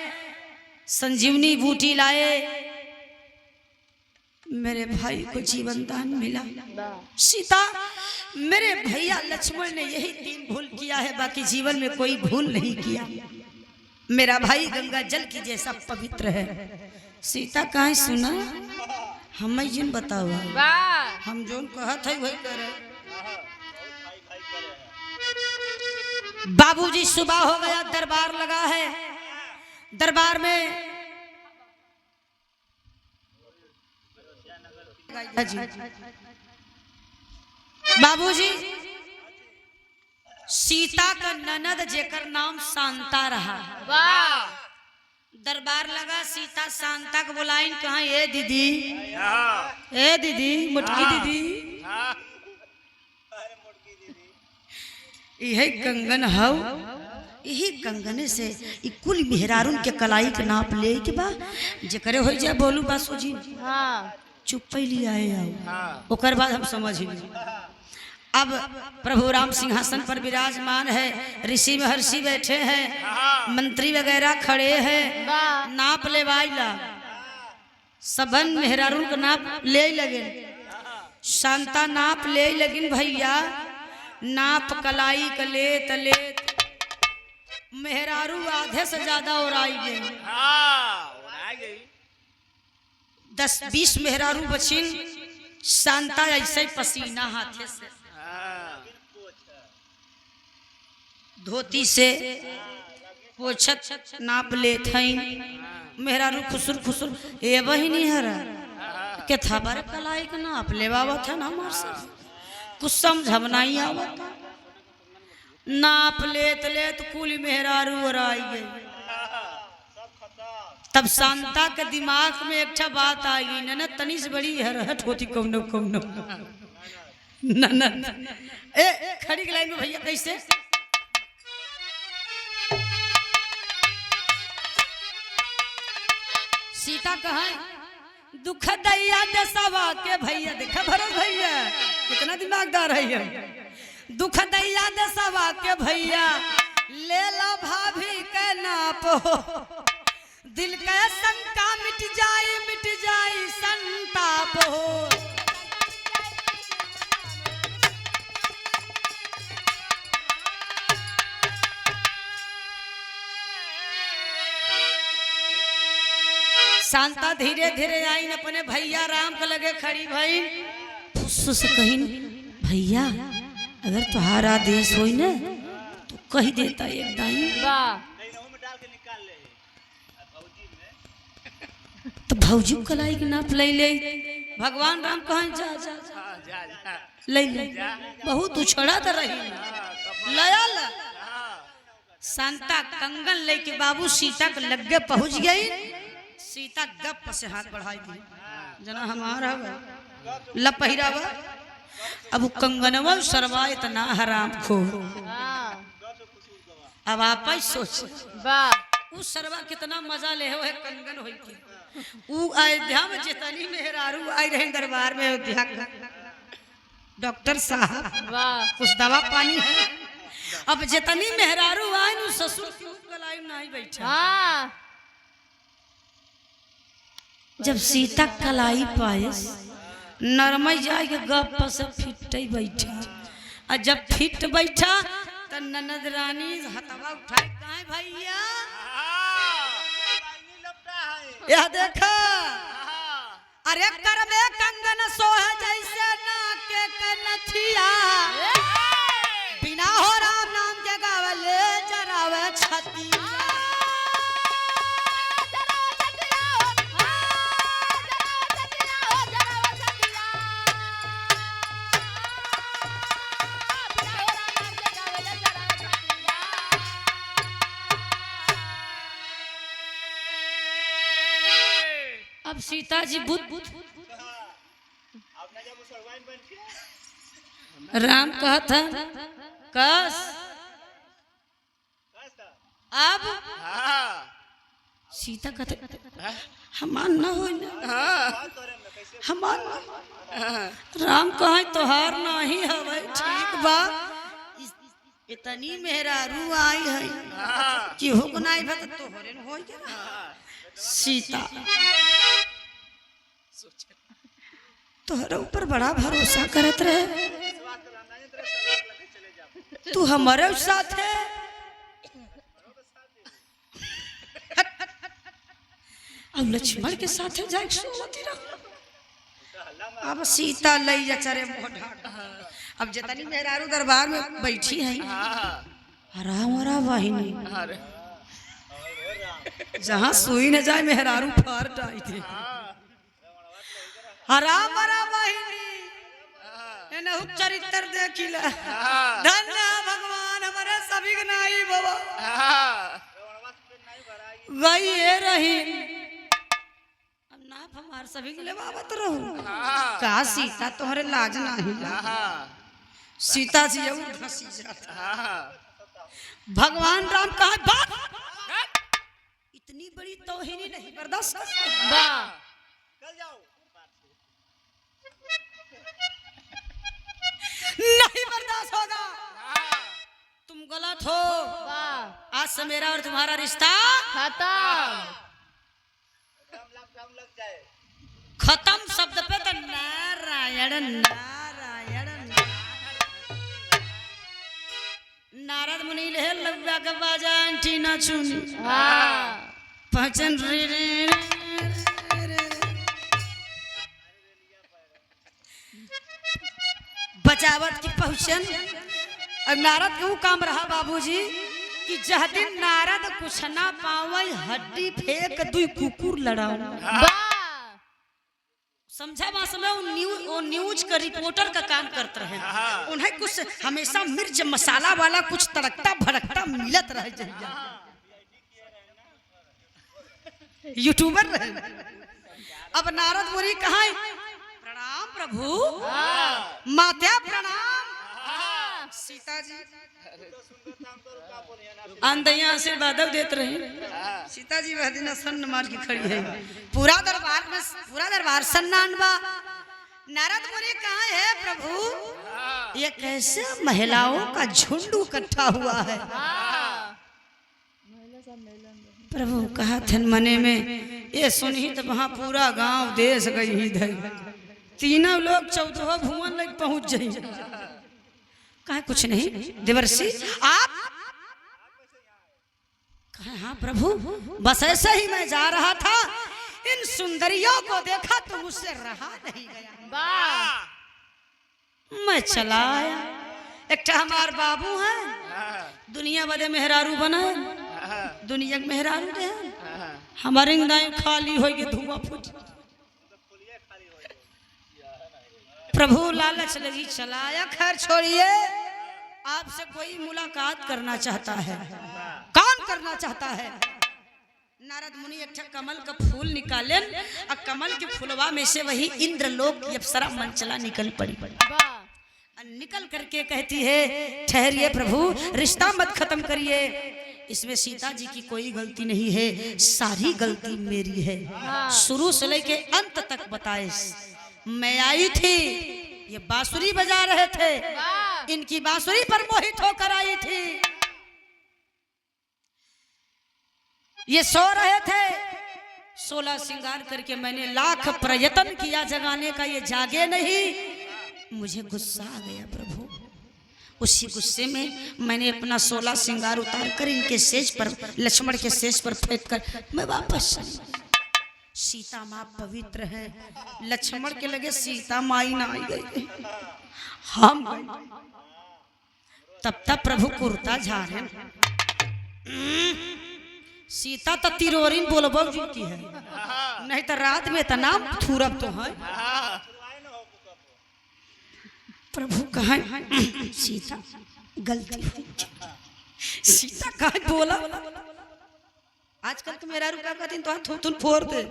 S1: संजीवनी बूटी लाए, मेरे भाई को जीवन दान मिला। सीता, मेरे भैया लक्ष्मण ने यही 3 भूल किया है, बाकी जीवन में कोई भूल नहीं किया। मेरा भाई गंगा जल की जैसा पवित्र है। सीता कहाँ सुना? हम जिन बताओ, हम जो कहत है वही करे। बाबूजी सुबह हो गया, दरबार लगा है। दरबार में बाबूजी सीता का ननद जेकर नाम शांता रहा। दरबार लगा, सीता शांता को बुलाई, कहा ए दीदी, ए दीदी, मुटकी दीदी, यही कंगन हव, यही कंगने से कुल मेहरारून के कलाई के नाप ले के बा जेकरे हो जाए बोलू बासु जी। चुप ही आए आओ, ओकर बाद हम समझ ली। अब प्रभु राम सिंहासन पर विराजमान है, ऋषि महर्षि बैठे हैं, मंत्री वगैरह खड़े हैं। नाप ले वाइला सबन मेहरारून को नाप ले लगे। शांता नाप ले लगिन भैया, नाप कलाई का लेत लेत मेहरारू आधे से ज्यादा और आई गई। 10-20 मेहरारू बचिन। शांता ऐसे पसीना हाथे से धोती से पोछत नाप ले थई। मेहरारू खुसुर खुसुर ए बहिनी हरा के थबर कलाई के नाप लेवा था ना हमार से कुछ समझ नहीं आवत। नाप लेत लेत कुल मेहरारू और आई गई। तब शांता के दिमाग में एक बात आ गई, ननद तनी से बड़ी हरहट होती कौनो कौनो। ननद ए खड़ी के लाइन में भैया कैसे? सीता कहा दुख दैया दसवा के भैया, देखा भरत भैया कितना दिमागदार है ये। दुख दैया दसवा के भैया ले ला भाभी के नाप हो, दिल के शंका मिट जाई संताप हो। शांता धीरे धीरे आई न अपने भैया राम के लगे खड़ी भई, फुस से कही भैया अगर तुम्हारा आदेश होई न तो कही देता एक दाई। तो भौजी कलाई के नाप ले ले, भगवान राम कहें जा जा ले ले, बहुत उछड़ा तो रही लयल। शांता कंगन लेके बाबू सीता के लगे पहुंच गई। सीता गप से हाथ बढ़ाई दी, जना हमारा लपहिरा बा। अब कंगनवा सरवा इतना हराम खो। अब आप सोच उस सरवा कितना मजा ले हो है कंगन होई के। उ अयोध्या में जितनी मेहरारू आई रहे दरबार में अयोध्या का, डॉक्टर साहब कुछ दवा पानी है। अब जितनी मेहरारू आई नु ससुर क्यों गलाई नहीं बैठा। जब सीता कलाई पायस नरमई जाए के गप से फिट बैठा, और जब फिट बैठा तो ननद रानी हथवा उठाए कहे भैया यह देखा, अरे करबे कंगन सोह जैसे नाके कनथिया, बिना हो राम नाम के गावले जरावे छतिया। अब सीता जी राम कहता कस अब सीता कहते हमार न हो हमार राम कहे तोहार नहीं हवे ठीक बा, इतनी मेहरारू आई है कि हो नहीं भत तोहरे न होई के। सीता तोहरे ऊपर बड़ा भरोसा करत रहे, तू हमारे साथ है। अब लक्ष्मण के साथ है जाए सोमती रहो। अब सीता लई जा चरे मोढ़ा। अब जितनी मेहरारू दरबार में बैठी है राम वाहिनी, जहाँ सुई न जाए मेहरारू फार डाई थे। राम वाहिनी चरित्र देखिला, धन्य भगवान हमारे सभी नाई बाबा गई रही। अब नाप हमार सभी के लिए बाबत रहू का सीता तोहरे लाज नहीं ला। सीता जी धसी जाता। भगवान राम कहा बात इतनी बड़ी तौहीनी नहीं बर्दाश्त नहीं बर्दाश्त होगा। तुम गलत हो, आज से मेरा और तुम्हारा रिश्ता खत्म। शब्द पे तो नारायण नारायण नारद मुनि ले लगा के बाजा आंटी ना चुनी पहचान रे बचावत की पहुंचन। और नारद के वो काम रहा बाबूजी कि जह दिन नारद कुछ ना पावे हड्डी फेंक दुई कुकुर लड़ाओ। समझा बात में वो न्यूज का रिपोर्टर का काम करते रहे। उन्हें कुछ हमेशा मिर्च मसाला वाला कुछ तड़कता भड़कता मिलत रहे जहिया यूट्यूबर रहे। अब नारद मुनि कहा प्रणाम प्रभु, माता प्रणाम। सीता जी आंधिया से बादल देते रहे। सीता जी वह दिन सन्न मार के खड़ी है। पूरा दरबार सन्नान बा। नारद मुनि कहा है प्रभु ये कैसे महिलाओं का झुंड इकट्ठा हुआ है। प्रभु कहा थन मने में ये सुनी तो वहां पूरा गांव देश गई इधर तीनों लोग 14 भुवन लग पहुंच जाए। कहा कुछ नहीं देवर्षि आप कहा हाँ प्रभु बस ऐसे ही मैं जा रहा था इन सुंदरियों को देखा तो मुझसे रहा नहीं गया। मैं चला आया। एक हमार बाबू है दुनिया बदे मेहरारू बना दुनिया के मेहरारू दे हमारे इंगदाई खाली हो गई धुआं फूट। प्रभु लालच लगी चलाया। खैर छोड़िए आपसे कोई मुलाकात करना चाहता है। कौन करना चाहता है? नारद मुनि एक कमल का फूल निकाले और कमल के फूलवा में से वही इंद्रलोक की अप्सरा मंचला निकल पड़ी। निकल करके कहती है ठहरिए प्रभु रिश्ता मत खत्म करिए। इसमें सीता जी की कोई गलती नहीं है सारी गलती मेरी है। शुरू से लेके अंत तक बताए। मैं आई थी ये बांसुरी बजा रहे थे इनकी बांसुरी पर मोहित होकर आई थी। ये सो रहे थे 16 श्रृंगार करके मैंने लाख प्रयत्न किया जगाने का ये जागे नहीं। मुझे गुस्सा आ गया प्रभु। उसी गुस्से में मैंने अपना 16 श्रृंगार उतार कर इनके सेज पर लक्ष्मण के सेज पर फेंक कर मैं वापस चली। सीता माँ पवित्र है लक्ष्मण के लगे सीता माई ना आई गई हम तब तक प्रभु कुर्ता झारे। सीता तो तिरोरिन बोलबो की है नहीं तो रात में इतना थूरब तो है। प्रभु कहा सीता गलती सीता कहा बोला आजकल तो मेरा रुका कहती तो तुम फोड़ दे।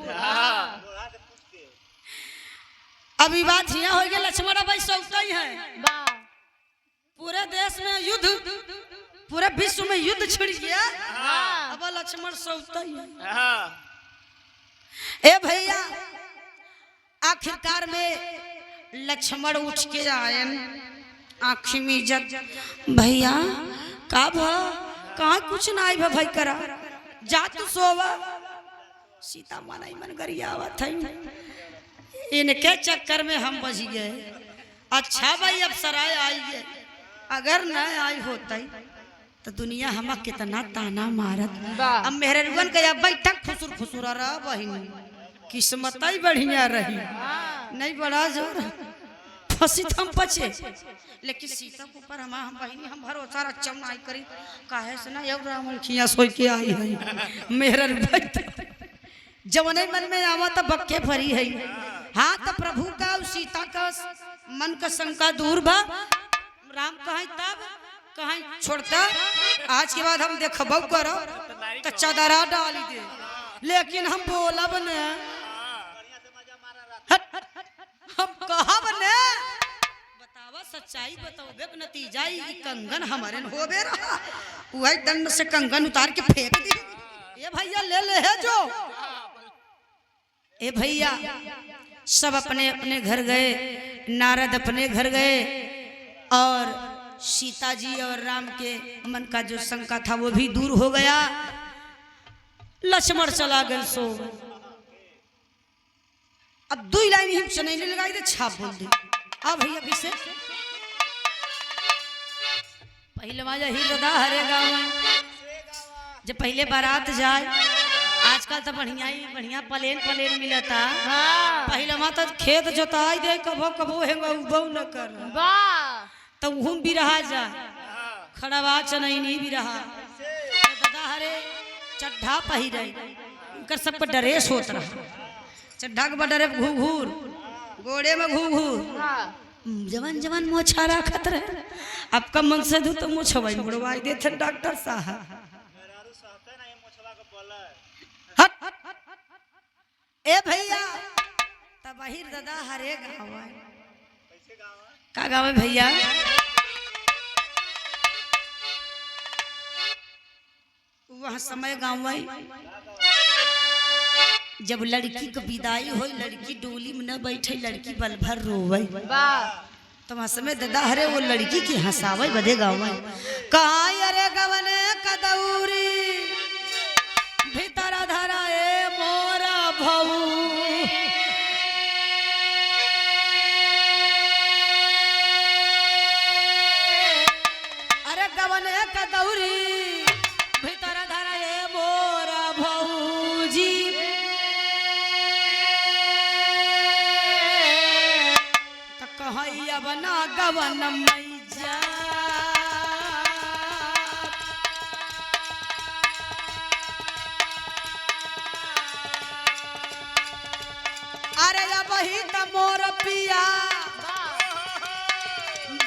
S1: अभी बात यहाँ हो गया लक्ष्मण भाई सोचता ही है पूरे देश में युद्ध पूरे विश्व में युद्ध छिड़ गया। अब लक्ष्मण सोचता ही है। ए भैया आखिरकार में लक्ष्मण उठ के आए आँखी में इज्जत भैया का कहा कुछ ना आई भाई करा जा तू सोवा। सीता माना मन गरियावा था इनके चक्कर में हम बच गए। अच्छा भाई अब सराय आई है अगर न आई होता तो दुनिया हम कितना ताना मारत। अब मेहरगन के बैठा खुसुर खुसुर रहा बहन किस्मत ही बढ़िया रही नहीं बड़ा जोर फंसी हम बचे। लेकिन सीता के ऊपर हम बहनी हम भरोसा रक्षा नहीं करी काहे से ना अब रावण खिया सोई के आई है मेहर जवने मन में आवा तो बक्के भरी है। हाँ तो प्रभु का सीता का मन का शंका दूर बा। राम कहा तब कहा छोड़ता आज के बाद हम देखबो करो तो चदरा डाली दे लेकिन हम बोलब न हम कहब न बतावा सच्चाई बताओ नतीजा कंगन हमारे होबे रहा वही दंड से कंगन उतार के फेंक दी। ये भैया ले है जो ए भैया सब अपने अपने घर गए। नारद अपने घर गए और सीता जी और राम के मन का जो शंका था वो भी दूर हो गया। लक्ष्मण चला गए सो। अब 2 लाइन ही चनैले लगाई दे छाप बोल दे। अब भैया किसे पहले माजा ही दादा हरे गाँव जब पहले बारात जाए आजकल तो बढ़िया प्लेन मिलता। पहले वहां तो खेत जोताई दे कबो कबो हेंगा उबो न कर तो उहुम भी रहा जा खड़ावा चनैनी भी रहा दादा हरे चड्ढा पहिरे उनकर सबको ड्रेस होत रहा। चड्ढा के बडरे घूघूर गोड़े में घूघूर जवान जवान मोछा रखत रहे। अब कब मन से दू तो मोछवाई मुड़वाई देते डॉक्टर साहब। ए भैया तब बहिर दादा हरे गाँव का गाँव है भैया वह समय गाँव आई जब लड़की को विदाई हो, लड़की डोली में न बैठे, लड़की बल भर रोवे। तो वहाँ समय दादा हरे वो लड़की की हंसावे बदे गाँव आई। कहाँ अरे गवन कदौरी भीतर धरा ए मोरा भऊ, अरे गवन कदौरी भीतर धरा ए मोरा भौजी, तो कहैया बना गवन मैजा, अरे वही त मोर पिया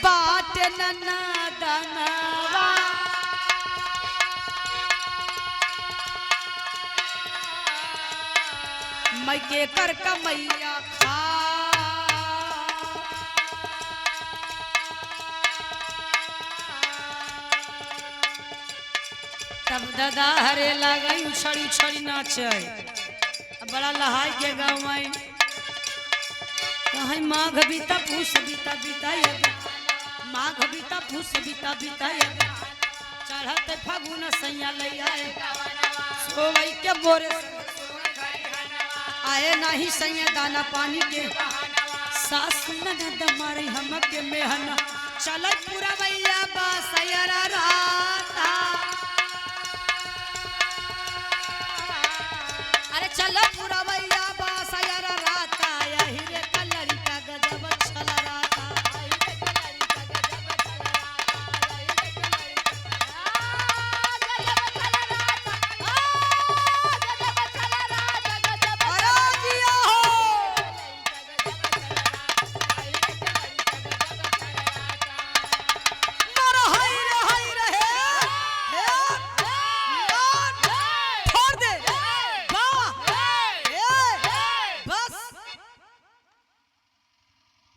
S1: बाट नन्ना दनवा, मैं के कर कमैया खा, तब दादा हरे लगई उछड़ी उछड़ी नाचे। बड़ा लहाई के गाँव में कहीं माघ बीता पूस बीता बीता, माघ बीता पूस बीता बीता, चढ़ते फागुन सैया ले आए, सोवई के बोरे आए नहीं सैया दाना पानी के, सास ननद मारे हम के मेहना, चल पूरा भैया बासयरा राता, अरे चल पूरा भैया बासयरा राता, यही रे कलरी का गजब छल राता,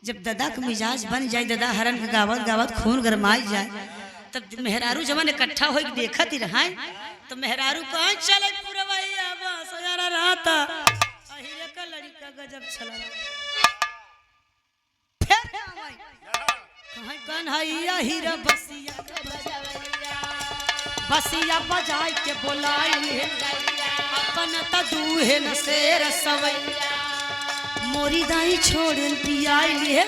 S1: जब दादा का मिजाज बन जाए, दादा हरन के गावत गावत खून गरमाई जाए, तब मेहरारू जवन इकट्ठा हो देखत ही रहा, तो मेहरारू कहाँ चले पूरा भैया बासयरा राता, अहिरे का लड़ी का गजब छला, फिर कहाँ कन्हैया हीरा बसिया बसिया बजाय के बोलाई, अपन त दूहे न शेर सवैया, मोरी दाई छोड़न पियाई लिए,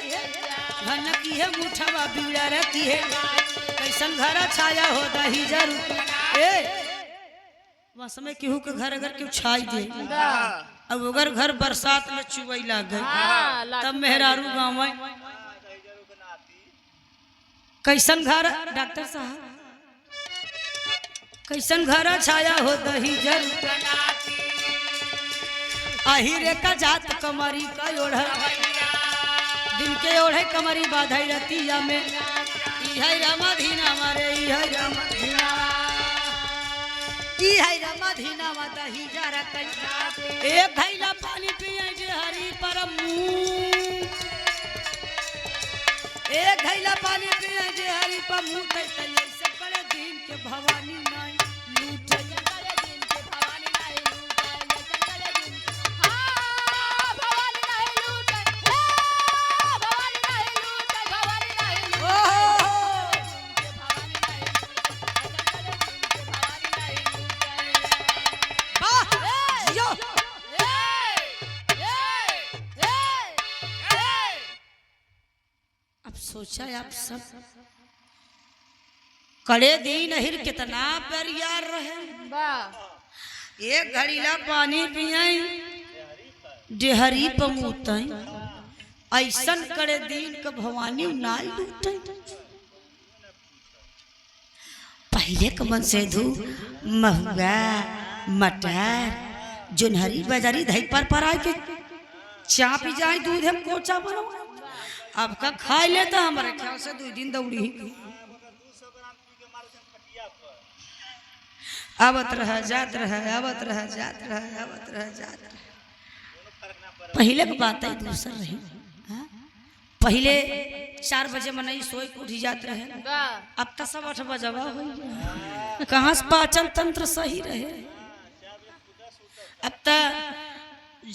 S1: घन की है मुठवा बीड़ा रखी है, कैसन घर छाया हो दही जरूर ए, वहाँ समय केहू के घर अगर केहू छाई दे, अब अगर घर बरसात में चुबई लाग गई, तब मेहरारू गाँव में कैसन घर, डॉक्टर साहब कैसन घर छाया हो दही जरूर, अहिरे का जात कमरी का ओढ़, दिन के ओढ़े कमरी बाधई रतिया में, इहै रामधीना मारे इहै रामधीना, इहै रामधीना वा दही जरा कई, एक थैला पानी पिए जे हरी पर मुंह, एक थैला पानी पिए जे हरी पर मुंह, तै ऐसे करे दिन के भवानी नहीं लूटे, सोचा आप सब कड़े दिन हिर कितना प्यार रहे, एक घड़ीला पानी पियाई डेहरी पमूतई, ऐसन कड़े दिन के भवानी नाल लूटे, पहले के मन से धू महुआ मटर जुनहरी बाजारी धई पर आए के चा पी जाए, दूध हम कोचा बनो, अब का खाई ले तो हमारे ख्याल से 2 दिन दौड़ी ही आवत रहा जात रहा, आवत रहा जात रहा, आवत रहा जात रहा, पहले की बात है दूसर रही, पहले 4 बजे मनई सोए के उठी जाते रहे,
S2: वाह
S1: अब तो सब 8 बजवा हो गया। कहाँ से पाचन तंत्र सही रहे। अब तो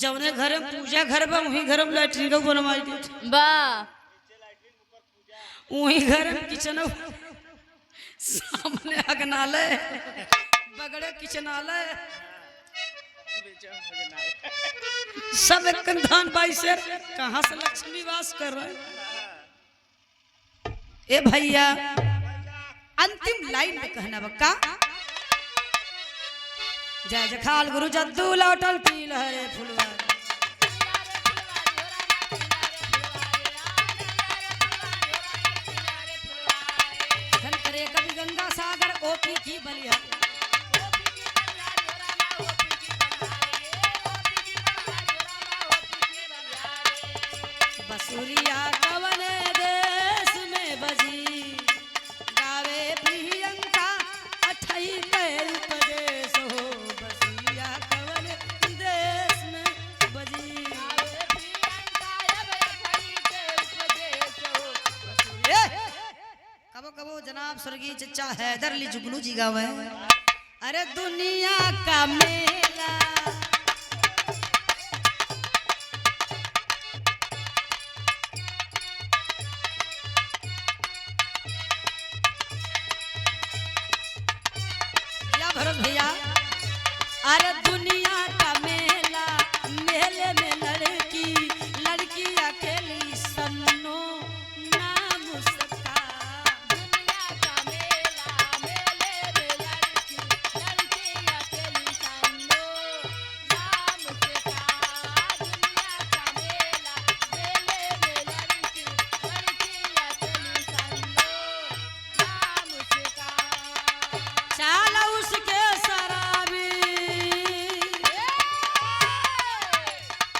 S1: जौने घर में पूजा घर बा वही घर में लैट्रिन को बनवाई देते,
S2: वाह
S1: वही घर में किचन सामने अगनालय बगड़े किचनालय सब एक कंधान बाई से कहाँ से लक्ष्मी वास कर रहे। ए भैया अंतिम लाइन में कहना बक्का, जय जखाल गुरु जद्दू लौटल पी लहरे फुलवा धन करे कभी गंगा सागर ओपी की बलिया बसुरिया कवन देश में बजी गावे प्रियंका अठई पैर उपदेश हो। बसुरिया कवन देश में बजी कबो कबो जनाब स्वर्गीय चचा हैदर अली जुगनू जी गावे, अरे दुनिया का मेला भरत भैया, अरे दुनिया का मेला मेले में लड़की लड़की अकेली सन्नो नाम उसका। दुनिया का मेला मेले में लड़की लड़की अकेली सन्नो नाम उसका। दुनिया का मेला मेले में लड़की लड़की अकेली सन्नो नाम उसका। चाल उसके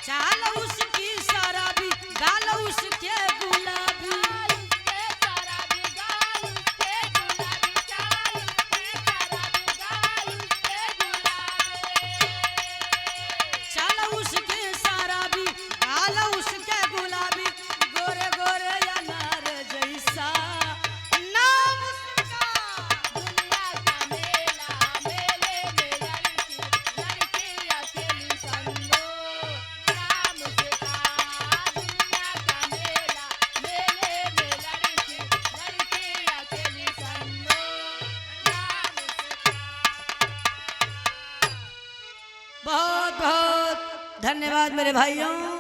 S1: चाल उसकी शराबी गाल उसके गुलाबी चाल उसके शराबी गाल उसके गुलाबी गोरे गोरे अनार जैसा नाम उसका। दुनिया का मेला मेले में लड़की लड़की अकेली सन्नो नाम उसका। दुनिया का मेला मेले में लड़की लड़की अकेली सन्नो नाम उसका। बहुत बहुत धन्यवाद मेरे भाइयों।